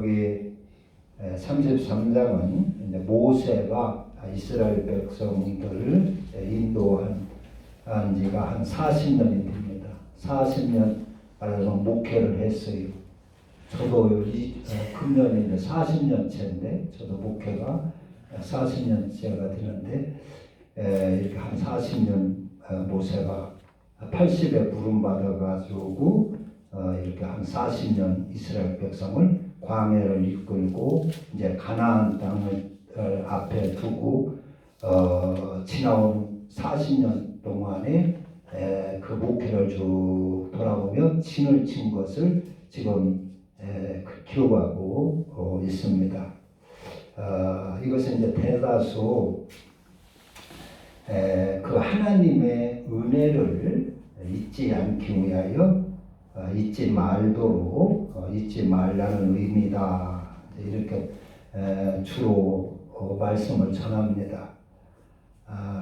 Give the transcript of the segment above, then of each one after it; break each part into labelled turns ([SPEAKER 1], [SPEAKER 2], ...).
[SPEAKER 1] 여기 33장은 이제 모세가 이스라엘 백성들을 인도한 지가 한 40년이 됩니다. 40년 말해서 목회를 했어요. 저도 금년에 이제 40년째인데 저도 목회가 40년째가 되는데 이렇게 한 40년 모세가 80에 부름받아가지고 이렇게 한 40년 이스라엘 백성을 광야를 이끌고 이제 가나안 땅을 앞에 두고 지나온 40년 동안에 그 목회를 쭉 돌아보며 진을 친 것을 지금 기록하고 있습니다. 이것은 이제 대다수 그 하나님의 은혜를 잊지 않기 위하여 잊지 말도록 잊지 말라는 의미다. 이렇게 주로 말씀을 전합니다.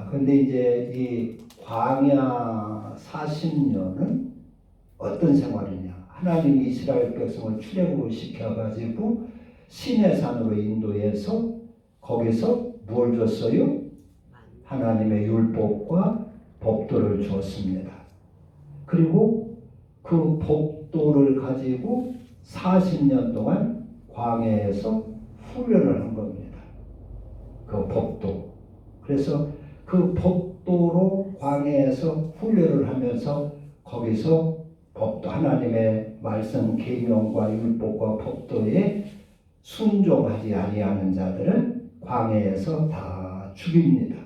[SPEAKER 1] 그런데 이제 이 광야 40년은 어떤 생활이냐? 하나님이 이스라엘 백성을 출애굽을 시켜가지고 시내산으로 인도해서 거기서 뭘 줬어요? 하나님의 율법과 법도를 주었습니다. 그리고 그 법도를 가지고 40년 동안 광야에서 훈련을 한 겁니다. 그 법도. 그래서 그 법도로 광야에서 훈련을 하면서 거기서 법도 하나님의 말씀 계명과 율법과 법도에 순종하지 아니하는 자들은 광야에서 다 죽입니다.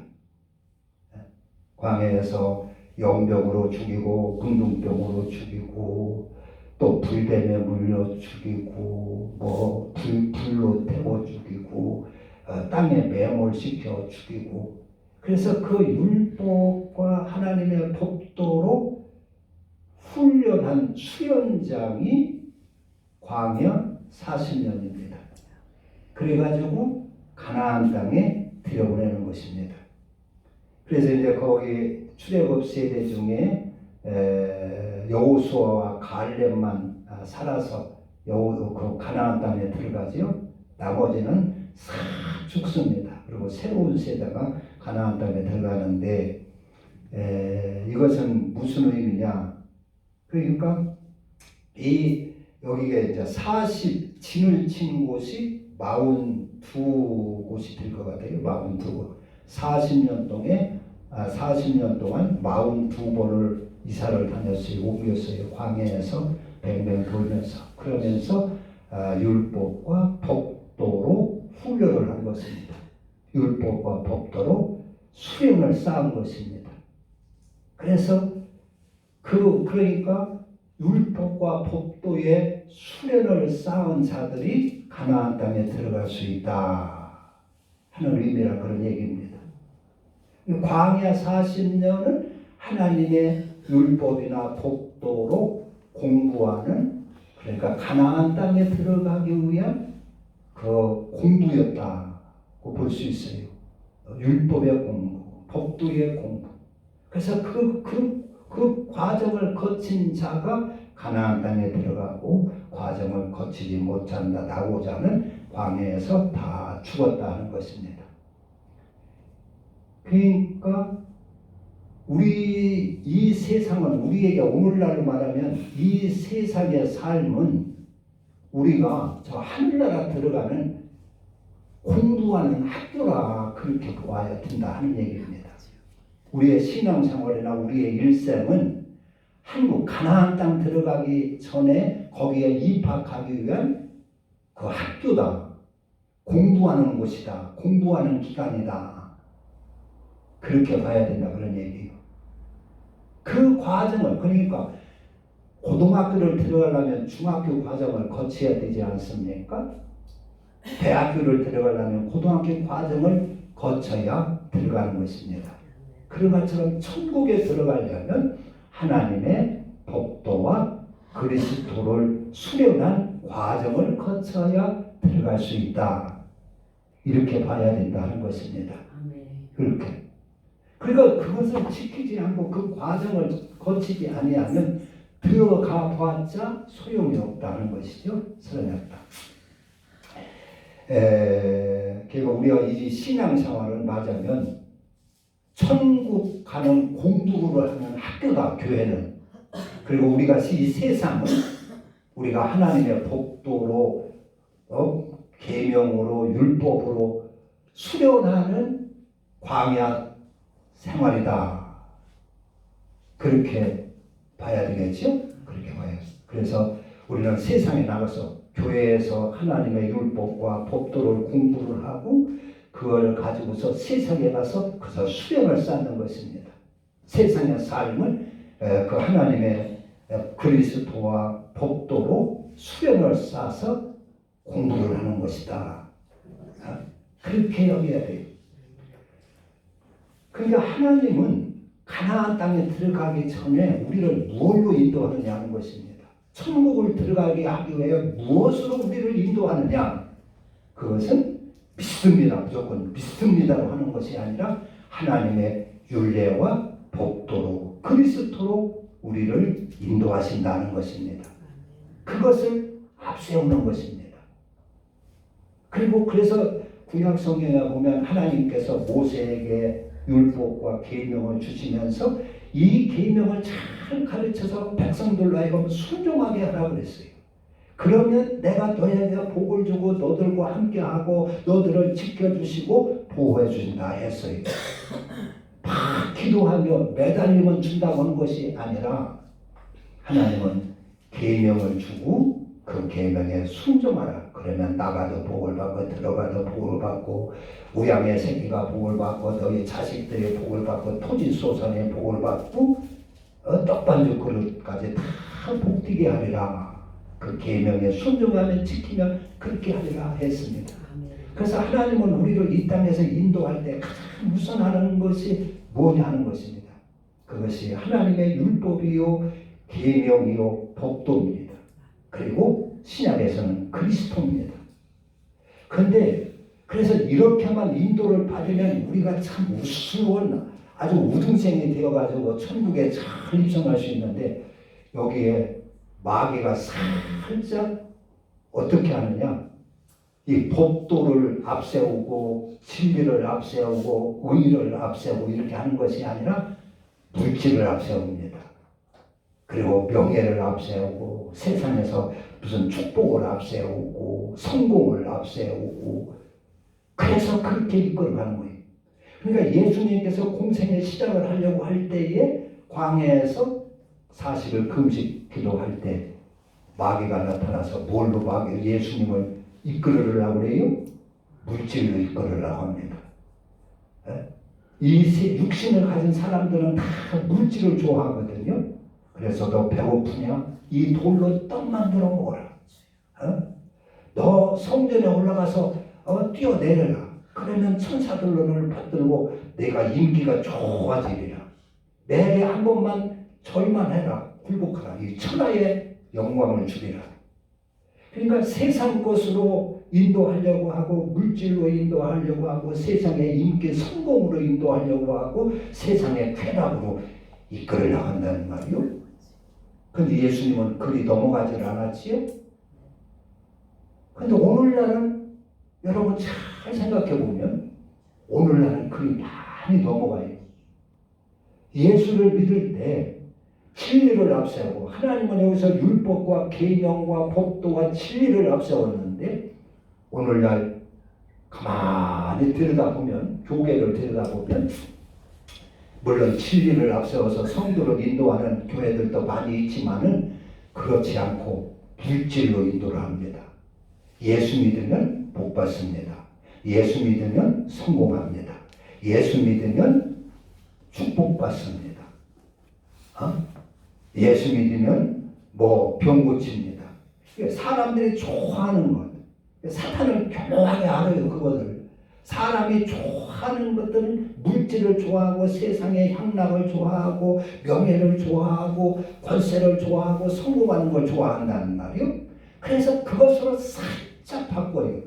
[SPEAKER 1] 광야에서 영병으로 죽이고 군중병으로 죽이고 또 불뱀에 물려 죽이고 뭐 불로 태워 죽이고 땅에 매몰시켜 죽이고 그래서 그 율법과 하나님의 법도로 훈련한 수련장이 광야 40년입니다. 그래가지고 가나안 땅에 들여보내는 것입니다. 그래서 이제 거기 출애굽 세대 중에 여호수아와 갈렙만 살아서 그 가나안 땅에 들어가지요. 나머지는 싹 죽습니다. 그리고 새로운 세대가 가나안 땅에 들어가는데 이것은 무슨 의미냐? 그러니까 이 여기가 이제 40 진을 친 곳이 42곳이 될 것 같아요. 42곳. 40년 동안 42번을 이사를 다녔어요. 옮겼어요. 광야에서 뱅뱅 돌면서. 그러면서 율법과 법도로 훈련을 한 것입니다. 율법과 법도로 수련을 쌓은 것입니다. 그래서 그러니까 율법과 법도의 수련을 쌓은 자들이 가나안 땅에 들어갈 수 있다 하는 의미라 그런 얘기입니다. 광야 40년은 하나님의 율법이나 법도로 공부하는 그러니까 가나안 땅에 들어가기 위한 그 공부였다고 볼 수 있어요. 율법의 공부, 법도의 공부. 그래서 그 과정을 거친 자가 가나안 땅에 들어가고 과정을 거치지 못한다 나고자는 광야에서 다 죽었다는 것입니다. 그러니까 이 세상은 우리에게 오늘날로 말하면 이 세상의 삶은 우리가 저 하늘나라 들어가는 공부하는 학교라 그렇게 보아야 된다 하는 얘기입니다. 우리의 신앙생활이나 우리의 일생은 한국 가나안 땅 들어가기 전에 거기에 입학하기 위한 그 학교다. 공부하는 곳이다. 공부하는 기간이다. 그렇게 봐야 된다 그런 얘기예요. 그 과정을 그러니까 고등학교를 들어가려면 중학교 과정을 거쳐야 되지 않습니까? 대학교를 들어가려면 고등학교 과정을 거쳐야 들어가는 것입니다. 그런 것처럼 천국에 들어가려면 하나님의 법도와 그리스도를 수련한 과정을 거쳐야 들어갈 수 있다. 이렇게 봐야 된다는 것입니다. 그렇게. 그러니까 그것을 지키지 않고 그 과정을 거치지 아니하면 들어가 봤자 소용이 없다는 것이죠. 소용이 없다. 그리고 우리가 이 신앙생활을 맞으면 천국 가는 공부를 하는 학교다, 교회는. 그리고 우리가 이 세상은 우리가 하나님의 법도로 계명으로 율법으로 수련하는 광야 생활이다. 그렇게 봐야 되겠죠? 그렇게 봐요. 그래서 우리는 세상에 나가서 교회에서 하나님의 율법과 법도를 공부를 하고 그걸 가지고서 세상에 가서 그래서 수련을 쌓는 것입니다. 세상의 삶을 그 하나님의 그리스도와 법도로 수련을 쌓아서 공부를 하는 것이다. 그렇게 여겨야 돼요. 그러니까 하나님은 가나안 땅에 들어가기 전에 우리를 무엇로 인도하느냐 하는 것입니다. 천국을 들어가게 하기 위해 무엇으로 우리를 인도하느냐? 그것은 믿습니다. 무조건 믿습니다로 하는 것이 아니라 하나님의 율례와 법도로 그리스도로 우리를 인도하신다는 것입니다. 그것을 앞세우는 것입니다. 그리고 그래서 구약 성경에 보면 하나님께서 모세에게 율법과 계명을 주시면서 이 계명을 잘 가르쳐서 백성들로 하여금 순종하게 하라고 그랬어요. 그러면 내가 너에게 복을 주고 너들과 함께하고 너들을 지켜주시고 보호해 주신다 했어요. 막 기도하며 매달리면 준다고 하는 것이 아니라 하나님은 계명을 주고 그 계명에 순종하라. 그러면 나가도 복을 받고 들어가도 복을 받고 우양의 새끼가 복을 받고 너희 자식들의 복을 받고 토지 소산의 복을 받고 떡반죽 그릇까지 다 복되게 하리라. 그 계명에 순종하면 지키면 그렇게 하리라 했습니다. 그래서 하나님은 우리를 이 땅에서 인도할 때 가장 우선 하는 것이 뭐냐 하는 것입니다. 그것이 하나님의 율법이요 계명이요 법도입니다. 그리고 신약에서는 그리스도입니다. 그런데 그래서 이렇게만 인도를 받으면 우리가 참 우스운 아주 우등생이 되어가지고 천국에 잘 입성할 수 있는데 여기에 마귀가 살짝 어떻게 하느냐? 이 법도를 앞세우고 진리를 앞세우고 의를 앞세우고 이렇게 하는 것이 아니라 물질을 앞세웁니다. 그리고 명예를 앞세우고 세상에서 무슨 축복을 앞세우고 성공을 앞세우고 그래서 그렇게 이끌어가는 거예요. 그러니까 예수님께서 공생의 시작을 하려고 할 때에 광야에서 40일 금식 기도할 때 마귀가 나타나서 뭘로 예수님을 이끌으려고 그래요? 물질로 이끌으려고 합니다. 이 육신을 가진 사람들은 다 물질을 좋아하거든요. 그래서 너 배고프냐? 이 돌로 떡 만들어 먹어라. 너 성전에 올라가서 뛰어내려라. 그러면 천사들로 너를 받들고 내가 인기가 좋아지리라. 매일 한 번만 절만 해라. 굴복하라. 이 천하의 영광을 주리라. 그러니까 세상 것으로 인도하려고 하고 물질로 인도하려고 하고 세상의 인기 성공으로 인도하려고 하고 세상의 쾌락으로 이끌으려고 한다는 말이요. 그런데 예수님은 그리 넘어가질 않았지요. 그런데 오늘날은 여러분 잘 생각해 보면 오늘날은 그리 많이 넘어가요. 예수를 믿을 때 진리를 앞세우고 하나님은 여기서 율법과 계명과 법도와 진리를 앞세웠는데 오늘날 가만히 들여다보면 교계를 들여다보면 물론 진리를 앞세워서 성도를 인도하는 교회들도 많이 있지만은 그렇지 않고 물질로 인도를 합니다. 예수 믿으면 복 받습니다. 예수 믿으면 성공합니다. 예수 믿으면 축복 받습니다. 예수 믿으면 병 고칩니다. 사람들이 좋아하는 것, 사탄을 교묘하게 알아요. 그것을 사람이 좋아하는 것들은 물질을 좋아하고 세상의 향락을 좋아하고 명예를 좋아하고 권세를 좋아하고 성공하는 걸 좋아한다는 말이요. 그래서 그것으로 살짝 바꿔요.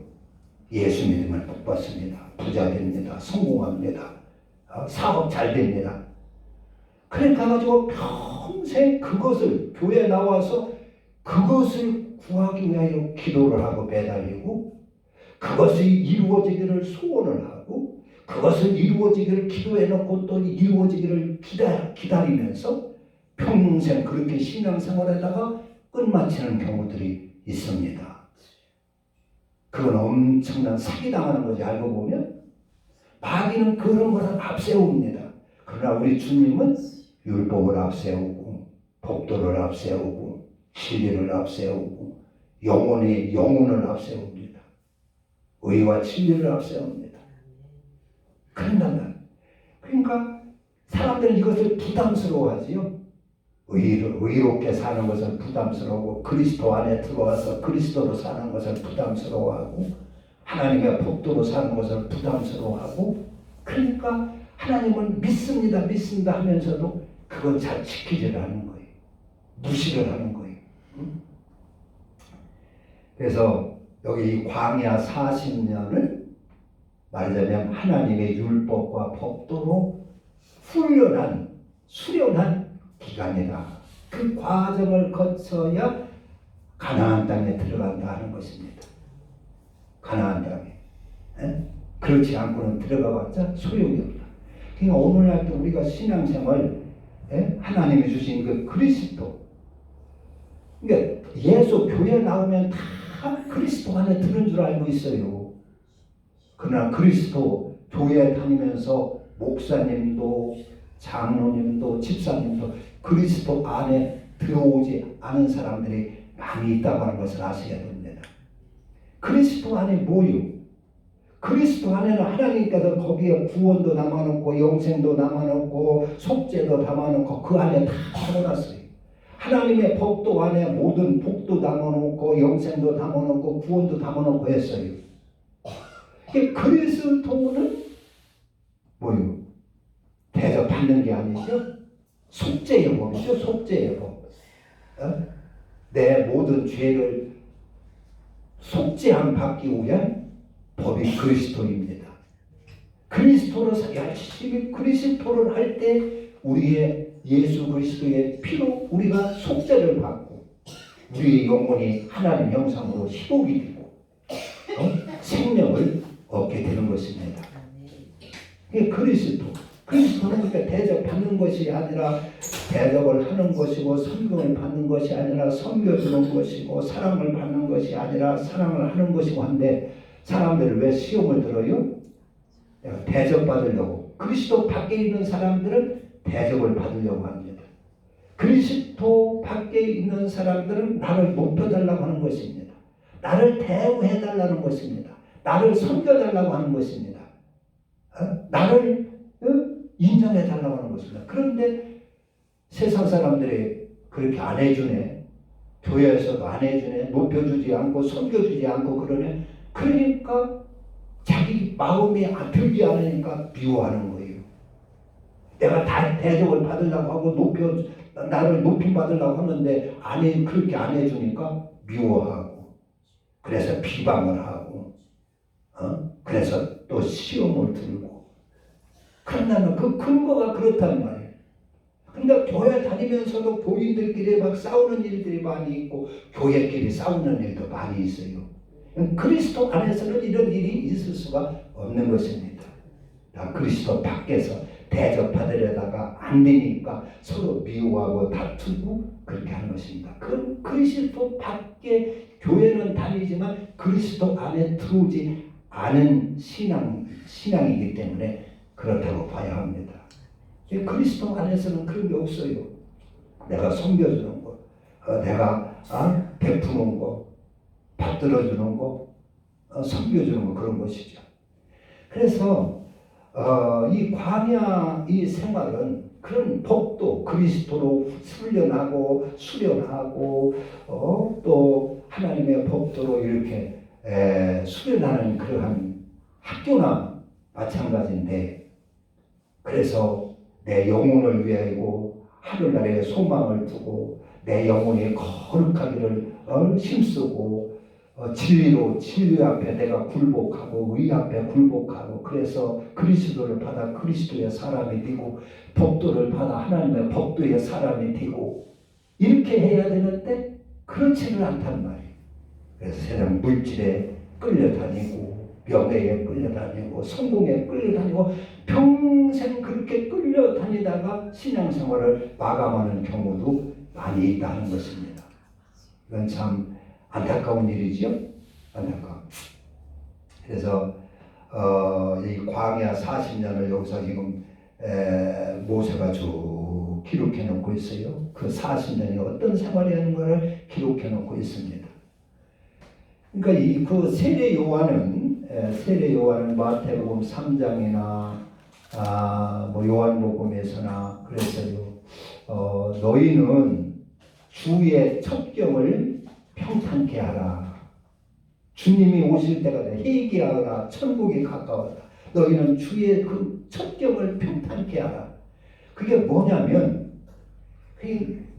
[SPEAKER 1] 예수 믿으면 복 받습니다. 부자 됩니다. 성공합니다. 사업 잘 됩니다. 그러니까 가지고 평생 그것을 교회에 나와서 그것을 구하기 위하여 기도를 하고 매달리고 그것이 이루어지기를 소원을 하고 그것을 이루어지기를 기도해놓고 또 이루어지기를 기다리면서 평생 그렇게 신앙생활에다가 끝마치는 경우들이 있습니다. 그건 엄청난 사기당하는 거지. 알고 보면 마귀는 그런 것을 앞세웁니다. 그러나 우리 주님은 율법을 앞세우고 법도를 앞세우고 진리를 앞세우고 영혼을 앞세웁니다. 의와 진리를 앞세웁니다. 그러니까 사람들은 이것을 부담스러워하지요. 의롭게 사는 것을 부담스러워하고 그리스도 안에 들어와서 그리스도로 사는 것을 부담스러워하고 하나님의 법도로 사는 것을 부담스러워하고 그러니까 하나님은 믿습니다 하면서도 그건 잘 지키지 않는 거예요. 무시를 하는 거예요. 그래서 여기 이 광야 40년을 말하자면 하나님의 율법과 법도로 수련한 기간이다. 그 과정을 거쳐야 가나안 땅에 들어간다 하는 것입니다. 가나안 땅에. 그렇지 않고는 들어가봤자 소용이 없다. 그러니까 오늘날도 우리가 신앙생활 하나님이 주신 그 그리스도 그러니까 예수 교회 나오면 다 그리스도 안에 들은 줄 알고 있어요. 그러나 그리스도 교회 다니면서 목사님도 장로님도 집사님도 그리스도 안에 들어오지 않은 사람들이 많이 있다고 하는 것을 아셔야 됩니다. 그리스도 안에 뭐요? 그리스도 안에는 하나님께서 거기에 구원도 담아놓고 영생도 담아놓고 속죄도 담아놓고 그 안에 다 담아놨어요. 하나님의 법도 안에 모든 복도 담아놓고 영생도 담아놓고 구원도 담아놓고 했어요. 그리스도는 뭐요? 대접받는 게 아니죠. 속죄의 법이죠. 속죄의 법. 내 모든 죄를 속죄함 받기 위한 법이 그리스도입니다. 그리스도로 열심히 그리스도를 할 때 우리의 예수 그리스도의 피로 우리가 속죄를 받고 우리의 영혼이 하나님 형상으로 희복이 되고 생명을 얻게 되는 것입니다. 이게 그리스도는 그러니까 대접받는 것이 아니라 대접을 하는 것이고 섬김을 받는 것이 아니라 섬겨주는 것이고 사랑을 받는 것이 아니라 사랑을 하는 것이고 한데 사람들은 왜 시험을 들어요? 대접받으려고. 그리스도 밖에 있는 사람들은 대접을 받으려고 합니다. 그리스도 밖에 있는 사람들은 나를 높여달라고 하는 것입니다. 나를 대우해달라는 것입니다. 나를 섬겨달라고 하는 것입니다. 나를 인정해달라고 하는 것입니다. 그런데 세상 사람들이 그렇게 안 해주네. 교회에서도 안 해주네. 높여주지 않고 섬겨주지 않고 그러네. 그러니까 자기 마음이 들지 않으니까 미워하는 거예요. 내가 다 대접을 받으려고 하고 나를 높임 받으려고 하는데 그렇게 안 해주니까 미워하고 그래서 비방을 하고 그래서 또 시험을 들고 그런다면 그 근거가 그렇단 말이에요. 근데 교회 다니면서도 교인들끼리 막 싸우는 일들이 많이 있고 교회끼리 싸우는 일도 많이 있어요. 그리스도 안에서는 이런 일이 있을 수가 없는 것입니다. 그리스도 밖에서 대접받으려다가 안 되니까 서로 미워하고 다투고 그렇게 하는 것입니다. 그럼 그리스도 밖에 교회는 다니지만 그리스도 안에 들어오지 않은 신앙이기 때문에 그렇다고 봐야 합니다. 그리스도 안에서는 그런 게 없어요. 내가 섬겨주는 것, 내가 베푸는 것, 받들어주는 것, 섬겨주는 것 그런 것이죠. 그래서 이 광야 이 생활은 그런 법도 그리스도로 훈련하고 수련하고 또 하나님의 법도로 이렇게 수련하는 그러한 학교나 마찬가지인데 그래서 내 영혼을 위하여 하늘나라에 소망을 두고 내 영혼이 거룩하기를 힘쓰고 진리 앞에 내가 굴복하고 의 앞에 굴복하고 그래서 그리스도를 받아 그리스도의 사람이 되고 법도를 받아 하나님의 법도의 사람이 되고 이렇게 해야 되는데 그렇지는 않단 말이에요. 그래서 세상 물질에 끌려다니고 명예에 끌려다니고 성공에 끌려다니고 평생 그렇게 끌려다니다가 신앙생활을 마감하는 경우도 많이 있다는 것입니다. 이건 참 안타까운 일이죠. 안타까운. 그래서 이 광야 40년을 여기서 지금 모세가 쭉 기록해 놓고 있어요. 그 40년이 어떤 생활이었는가를 기록해 놓고 있습니다. 그러니까 그 세례 요한은 마태복음 3장이나 뭐 요한복음에서나 그랬어요. 너희는 주의 첩경을 평탄케 하라. 주님이 오실 때가 돼. 회개하라. 천국이 가까웠다. 너희는 주의 그 첩경을 평탄케 하라. 그게 뭐냐면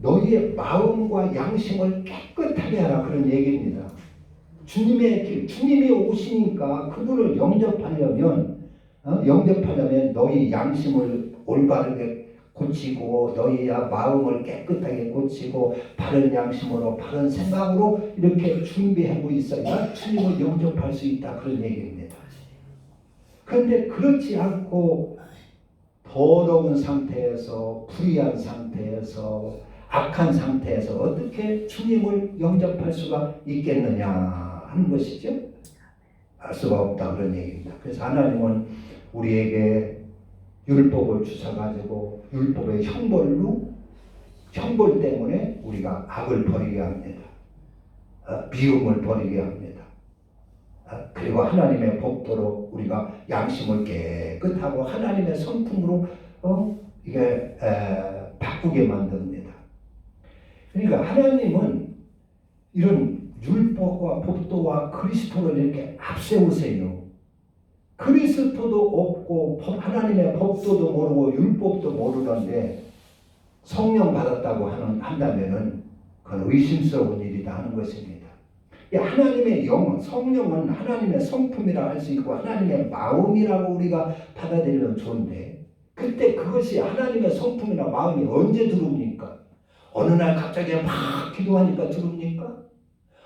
[SPEAKER 1] 너희의 마음과 양심을 깨끗하게 하라 그런 얘기입니다. 주님의 길, 주님이 오시니까 그분을 영접하려면 너희 양심을 올바르게 고치고 너희의 마음을 깨끗하게 고치고 바른 양심으로 바른 생각으로 이렇게 준비하고 있어야 주님을 영접할 수 있다 그런 얘기입니다. 그런데 그렇지 않고 더러운 상태에서 불의한 상태에서 악한 상태에서 어떻게 주님을 영접할 수가 있겠느냐 하는 것이죠. 알 수가 없다 그런 얘기입니다. 그래서 하나님은 우리에게 율법을 주셔가지고 율법의 형벌 때문에 우리가 악을 버리게 합니다. 미움을 버리게 합니다. 그리고 하나님의 법도로 우리가 양심을 깨끗하고 하나님의 성품으로 이게 바꾸게 만듭니다. 그러니까 하나님은 이런 율법과 법도와 그리스도를 이렇게 앞세우세요. 그리스도도 없고 하나님의 법도도 모르고 율법도 모르는데 성령 받았다고 한다면은 그건 의심스러운 일이다 하는 것입니다. 하나님의 영, 성령은 하나님의 성품이라 할 수 있고 하나님의 마음이라고 우리가 받아들이면 좋은데 그때 그것이 하나님의 성품이나 마음이 언제 들어옵니까? 어느 날 갑자기 막 기도하니까 들어옵니까?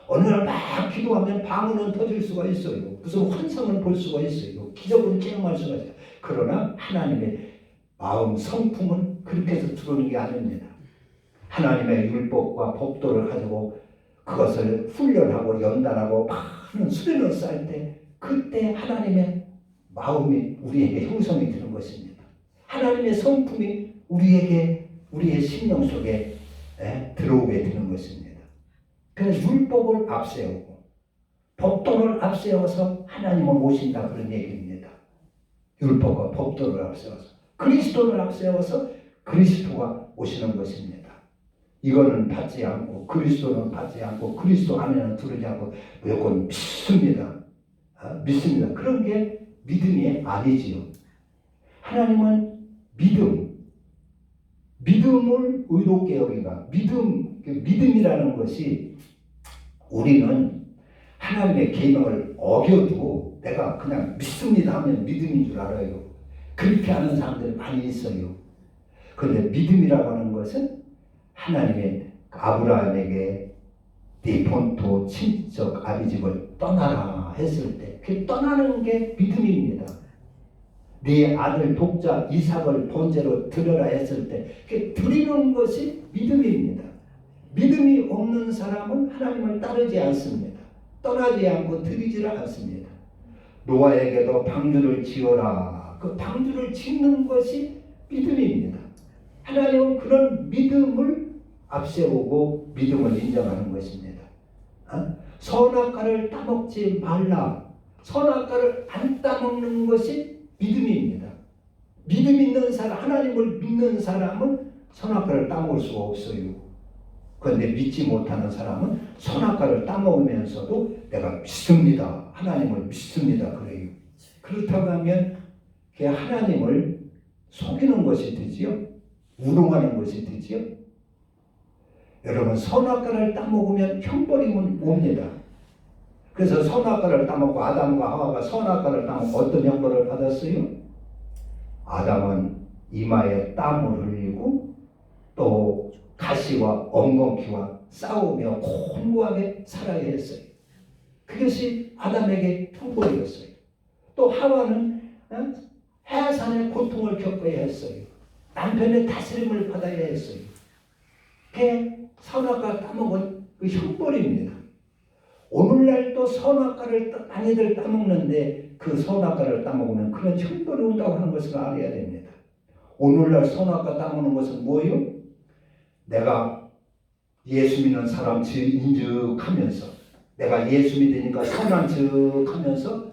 [SPEAKER 1] 어느 날 막 기도하면 방언은 터질 수가 있어요. 무슨 환상을 볼 수가 있어요. 기적을 체험할 수가 있어요. 그러나 하나님의 마음 성품은 그렇게 해서 들어오는 게 아닙니다. 하나님의 율법과 법도를 가지고 그것을 훈련하고 연단하고 많은 수련을 쌓을 때 그때 하나님의 마음이 우리에게 형성이 되는 것입니다. 하나님의 성품이 우리의 심령 속에 들어오게 되는 것입니다. 그래서 율법을 앞세우고 법도를 앞세워서 하나님은 오신다 그런 얘기입니다. 율법과 법도를 앞세워서 그리스도를 앞세워서 그리스도가 오시는 것입니다. 이거는 받지 않고 그리스도는 받지 않고 그리스도 안에는 들어오지 않고 무조건 믿습니다. 믿습니다. 그런 게 믿음이 아니지요. 하나님은 믿음을 의롭게 여기가 믿음이라는 것이 우리는 하나님의 계명을 어겨도 내가 그냥 믿습니다 하면 믿음인 줄 알아요. 그렇게 하는 사람들이 많이 있어요. 그런데 믿음이라고 하는 것은 하나님의 아브라함에게 네 본토 친척 아비집을 떠나라 했을 때 그 떠나는 게 믿음입니다. 네 아들 독자 이삭을 번제로 드려라 했을 때 그 드리는 것이 믿음입니다. 믿음이 없는 사람은 하나님을 따르지 않습니다. 떠나지 않고 드리지를 않습니다. 노아에게도 방주를 지어라. 그 방주를 짓는 것이 믿음입니다. 하나님은 그런 믿음을 앞세우고 믿음을 인정하는 것입니다. 선악과를 따먹지 말라. 선악과를 안 따먹는 것이 믿음입니다. 믿음 있는 사람, 하나님을 믿는 사람은 선악과를 따먹을 수가 없어요. 그런데 믿지 못하는 사람은 선악과를 따먹으면서도 내가 믿습니다. 하나님을 믿습니다. 그래요. 그렇다고 하면 그게 하나님을 속이는 것이 되지요. 우롱하는 것이 되지요. 여러분 선악과를 따먹으면 형벌이 옵니다. 그래서 선악과를 따먹고 아담과 하와가 선악과를 따먹고 어떤 형벌을 받았어요? 아담은 이마에 땀을 흘리고 또 가시와 엉겅퀴와 싸우며 곤고하게 살아야 했어요. 그것이 아담에게 형벌이었어요. 또 하와는 해산의 고통을 겪어야 했어요. 남편의 다스림을 받아야 했어요. 그게 선악과 따먹은 그 형벌입니다. 오늘날 또 선악과를 많이들 따먹는데 그 선악과를 따먹으면 그런 형벌이 온다고 하는 것을 알아야 됩니다. 오늘날 선악과 따먹는 것은 뭐예요? 내가 예수 믿는 사람 인즉하면서 내가 예수 믿으니까 선한 척하면서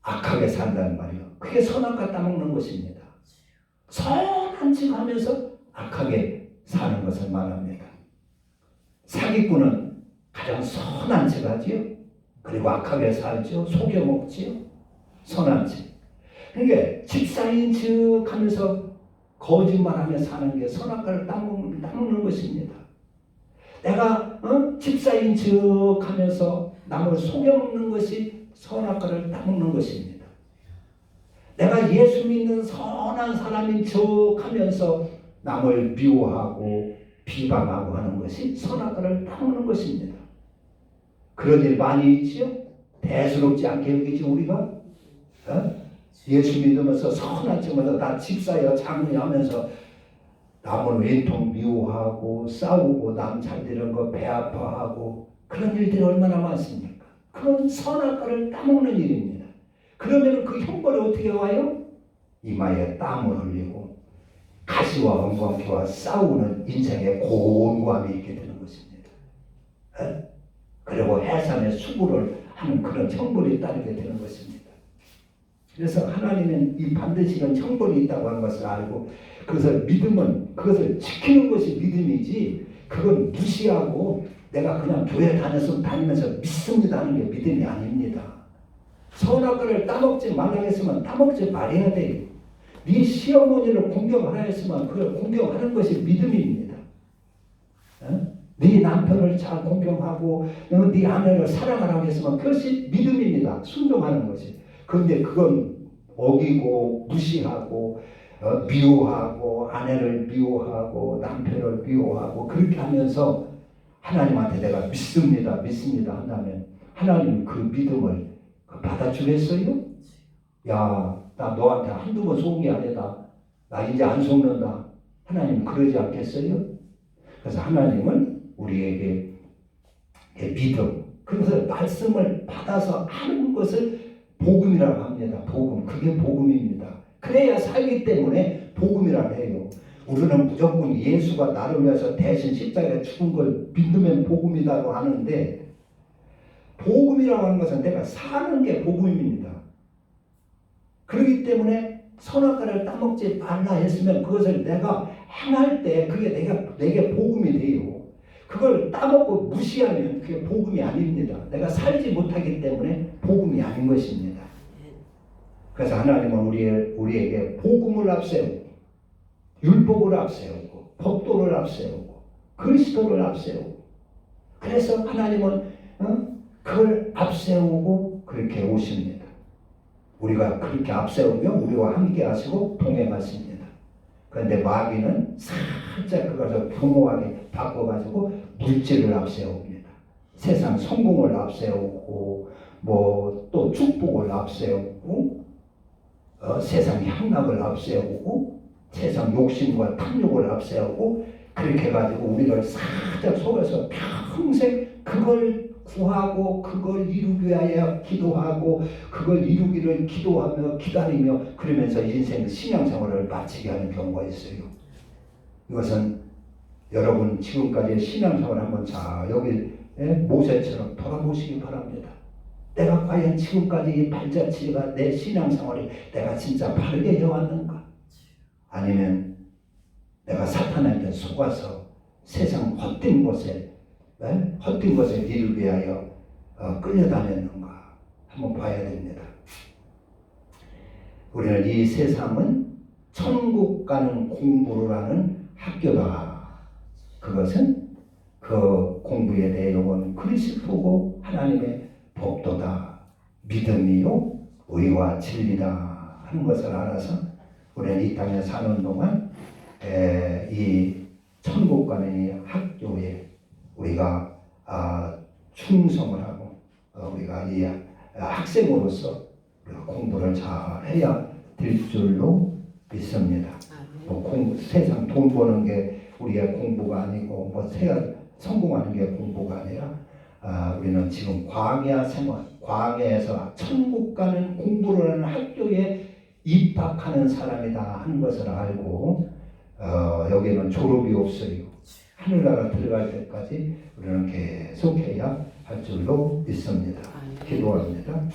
[SPEAKER 1] 악하게 산다는 말이에요. 그게 선악과 따먹는 것입니다. 선한 척하면서 악하게 사는 것을 말합니다. 사기꾼은 가장 선한 척하지요. 그리고 악하게 살지요. 속여먹지요. 선한 척. 그러니까 집사인 척하면서 거짓말하며 사는 게 선악과를 따먹는 것입니다. 내가 집사인 척하면서 남을 속여먹는 것이 선악과를 따먹는 것입니다. 내가 예수 믿는 선한 사람인 척하면서 남을 미워하고 비방하고 하는 것이 선악과를 따먹는 것입니다. 그런 일 많이 있지요? 대수롭지 않게 여기지 우리가? 예수 믿으면서 선한 척하면서 나 집사야 장로야 하면서 남을 왼통 미워하고 싸우고 남 잘되는 거 배 아파하고 그런 일들이 얼마나 많습니까? 그건 선악과를 따먹는 일입니다. 그러면 그 형벌이 어떻게 와요? 이마에 땀을 흘리고 가시와 엉겅퀴와 싸우는 인생의 곤고함이 있게 되는 것입니다. 그리고 해산의 수고를 하는 그런 형벌이 따르게 되는 것입니다. 그래서 하나님은 이 반드시 이런 형벌이 있다고 하는 것을 알고 그것을 믿음은 그것을 지키는 것이 믿음이지 그건 무시하고 내가 그냥 교회 다니면서 믿습니다 하는 게 믿음이 아닙니다. 선악과를 따먹지 말라 했으면 따먹지 말아야 돼요. 네 시어머니를 공경하라 했으면 그걸 공경하는 것이 믿음입니다. 네 남편을 잘 공경하고 네 아내를 사랑하라고 했으면 그것이 믿음입니다. 순종하는 것이. 그런데 그건 어기고 무시하고 미워하고 아내를 미워하고 남편을 미워하고 그렇게 하면서 하나님한테 내가 믿습니다 한다면 하나님은 그 믿음을 받아주겠어요? 야, 나 너한테 한두 번 속은 게 아니다. 나 이제 안 속는다. 하나님은 그러지 않겠어요? 그래서 하나님은 우리에게 믿음, 그래서 말씀을 받아서 하는 것을 복음이라고 합니다. 복음, 그게 복음입니다. 그래야 살기 때문에 복음이라고 해요. 우리는 무조건 예수가 나를 위해서 대신 십자가에 죽은 걸 믿으면 복음이라고 하는데 복음이라고 하는 것은 내가 사는 게 복음입니다. 그렇기 때문에 선악과를 따먹지 말라 했으면 그것을 내가 행할 때 그게 내게 복음이 돼요. 그걸 따먹고 무시하면 그게 복음이 아닙니다. 내가 살지 못하기 때문에 복음이 아닌 것입니다. 그래서 하나님은 우리에게 복음을 앞세우고 율법을 앞세우고 법도를 앞세우고 그리스도를 앞세우고 그래서 하나님은 그걸 앞세우고 그렇게 오십니다. 우리가 그렇게 앞세우면 우리와 함께 하시고 동행하십니다. 그런데 마귀는 살짝 그것을 교묘하게 바꿔가지고 물질을 앞세웁니다. 세상 성공을 앞세우고 또 축복을 앞세우고 세상 향락을 앞세우고 세상 욕심과 탐욕을 앞세우고 그렇게 해가지고 우리를 살짝 속여서 평생 그걸 구하고 그걸 이루기 위하여 기도하고 그걸 이루기를 기도하며 기다리며 그러면서 인생 신앙생활을 마치게 하는 경우가 있어요. 이것은 여러분 지금까지의 신앙생활을 한번 여기 모세처럼 돌아보시기 바랍니다. 내가 과연 지금까지 이 발자취가 내 신앙생활이 내가 진짜 바르게 해왔는가? 아니면 내가 사탄한테 속아서 세상 헛된 것에 이루기 위하여 끌려다녔는가? 한번 봐야 됩니다. 우리는 이 세상은 천국 가는 공부를 하는 학교다. 그것은 그 공부의 내용은 그리스도고 하나님의 법도다. 믿음이요 의와 진리다 하는 것을 알아서 우리는 이 땅에 사는 동안 이 천국 가는 이 학교에 우리가 충성을 하고 우리가 이 학생으로서 우리가 공부를 잘 해야 될 줄로 믿습니다. 세상 돈 버는 게 우리의 공부가 아니고 성공하는 게 공부가 아니라 우리는 지금 광야 생활, 광야에서 천국 가는 공부를 하는 학교에 입학하는 사람이다 하는 것을 알고 여기는 졸업이 없어요. 하늘나라 들어갈 때까지 우리는 계속해야 할 줄로 믿습니다. 기도합니다.